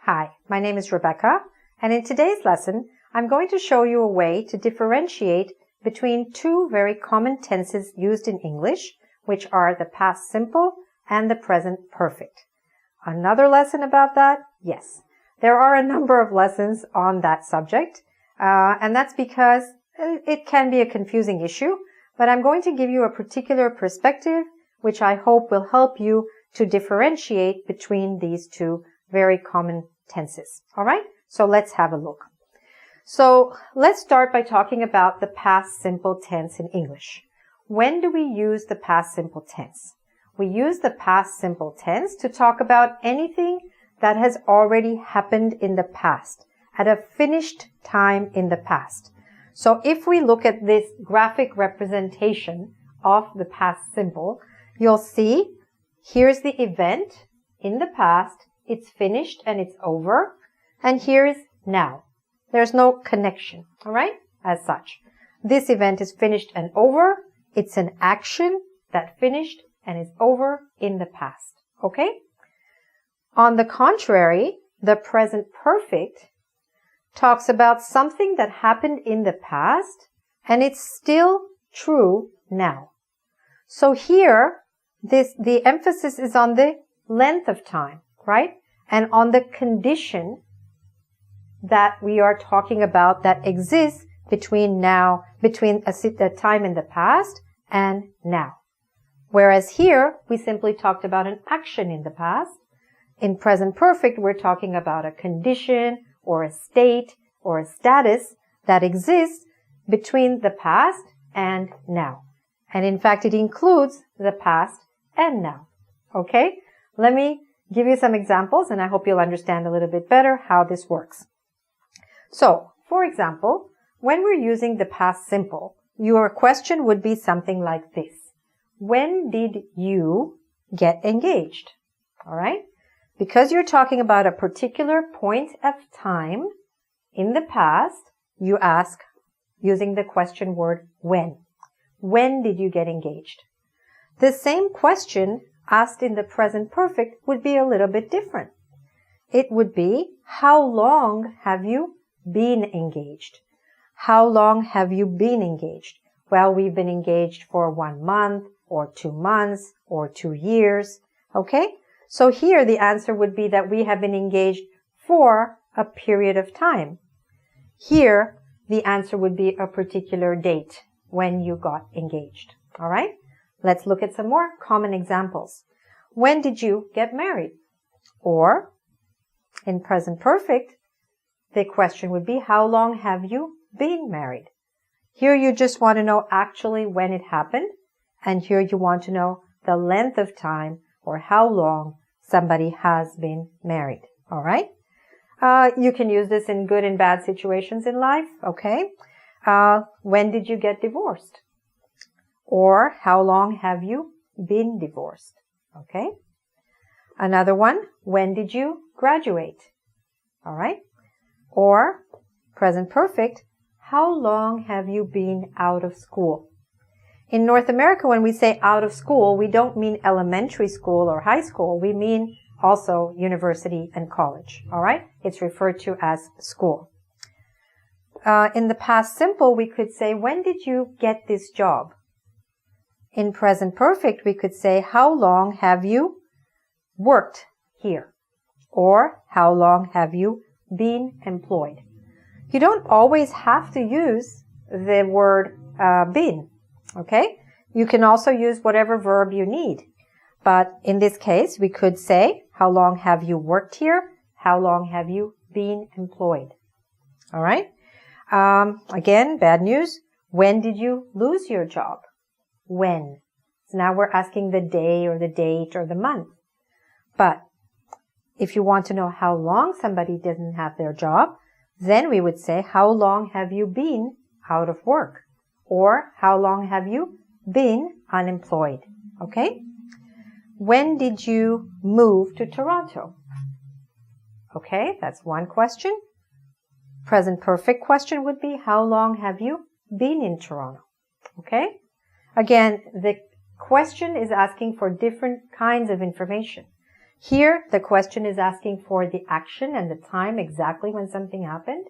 Hi, my name is Rebecca, and in today's lesson, I'm going to show you a way to differentiate between two very common tenses used in English, which are the past simple and the present perfect. Another lesson about that? Yes. There are a number of lessons on that subject, and that's because it can be a confusing issue, but I'm going to give you a particular perspective, which I hope will help you to differentiate between these two very common tenses. All right? So let's have a look. So let's start by talking about the past simple tense in English. When do we use the past simple tense? We use the past simple tense to talk about anything that has already happened in the past, at a finished time in the past. So if we look at this graphic representation of the past simple, you'll see here's the event in the past, it's finished and it's over, and here is now. There's no connection, all right, as such. This event is finished and over. It's an action that finished and is over in the past, okay? On the contrary, the present perfect talks about something that happened in the past and it's still true now. So here, the emphasis is on the length of time, right? And on the condition that we are talking about that exists between a time in the past and now. Whereas here, we simply talked about an action in the past. In present perfect, we're talking about a condition or a state or a status that exists between the past and now. And in fact, it includes the past and now. Okay? Let me give you some examples, and I hope you'll understand a little bit better how this works. So, for example, when we're using the past simple, your question would be something like this. When did you get engaged? All right? Because you're talking about a particular point of time in the past, you ask using the question word when. When did you get engaged? The same question asked in the present perfect would be a little bit different. It would be, how long have you been engaged? How long have you been engaged? Well, we've been engaged for 1 month or 2 months or 2 years. Okay? So here the answer would be that we have been engaged for a period of time. Here the answer would be a particular date when you got engaged. All right? Let's look at some more common examples. When did you get married? Or in present perfect, the question would be, how long have you been married? Here you just want to know actually when it happened, and here you want to know the length of time or how long somebody has been married. All right? You can use this in good and bad situations in life. Okay? When did you get divorced? Or how long have you been divorced? Okay? Another one, when did you graduate? All right? Or present perfect, how long have you been out of school? In North America, when we say out of school, we don't mean elementary school or high school. We mean also university and college. All right? It's referred to as school. In the past simple, we could say, when did you get this job? In present perfect, we could say, how long have you worked here? Or how long have you been employed? You don't always have to use the word been. Okay? You can also use whatever verb you need. But in this case, we could say, how long have you worked here? How long have you been employed? All right? Again, bad news. When did you lose your job? When? So now we're asking the day or the date or the month. But if you want to know how long somebody doesn't have their job, then we would say, how long have you been out of work? Or how long have you been unemployed? Okay? When did you move to Toronto? Okay, that's one question. Present perfect question would be, how long have you been in Toronto? Okay? Again, the question is asking for different kinds of information. Here, the question is asking for the action and the time exactly when something happened.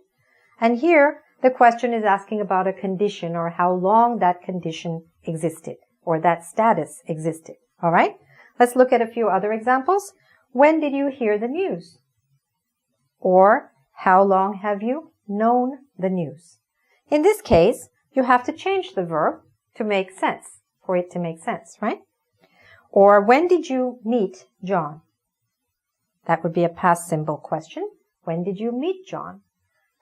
And here, the question is asking about a condition or how long that condition existed or that status existed. All right? Let's look at a few other examples. When did you hear the news? Or how long have you known the news? In this case, you have to change the verb to make sense, for it to make sense, right? Or when did you meet John? That would be a past simple question. When did you meet John?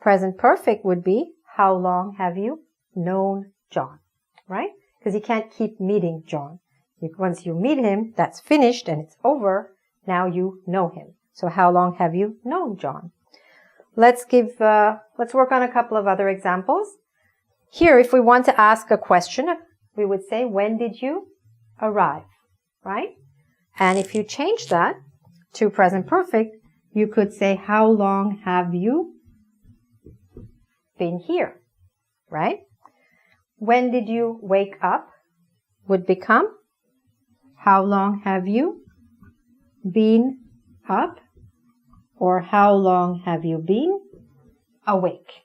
Present perfect would be, how long have you known John? Right? Because you can't keep meeting John. Once you meet him, that's finished and it's over. Now you know him. So how long have you known John? Let's work on a couple of other examples. Here, if we want to ask a question, we would say, when did you arrive? Right? And if you change that to present perfect, you could say, how long have you been here? Right? When did you wake up would become, how long have you been up? Or how long have you been awake?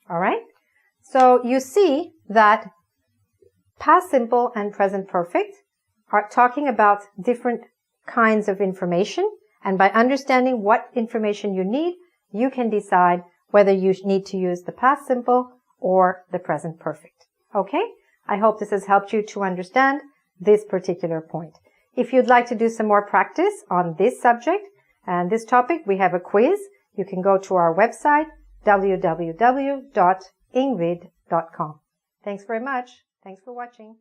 All right? So you see that past simple and present perfect are talking about different kinds of information. And by understanding what information you need, you can decide whether you need to use the past simple or the present perfect. Okay? I hope this has helped you to understand this particular point. If you'd like to do some more practice on this subject and this topic, we have a quiz. You can go to our website, www.ingvid.com. Thanks very much. Thanks for watching.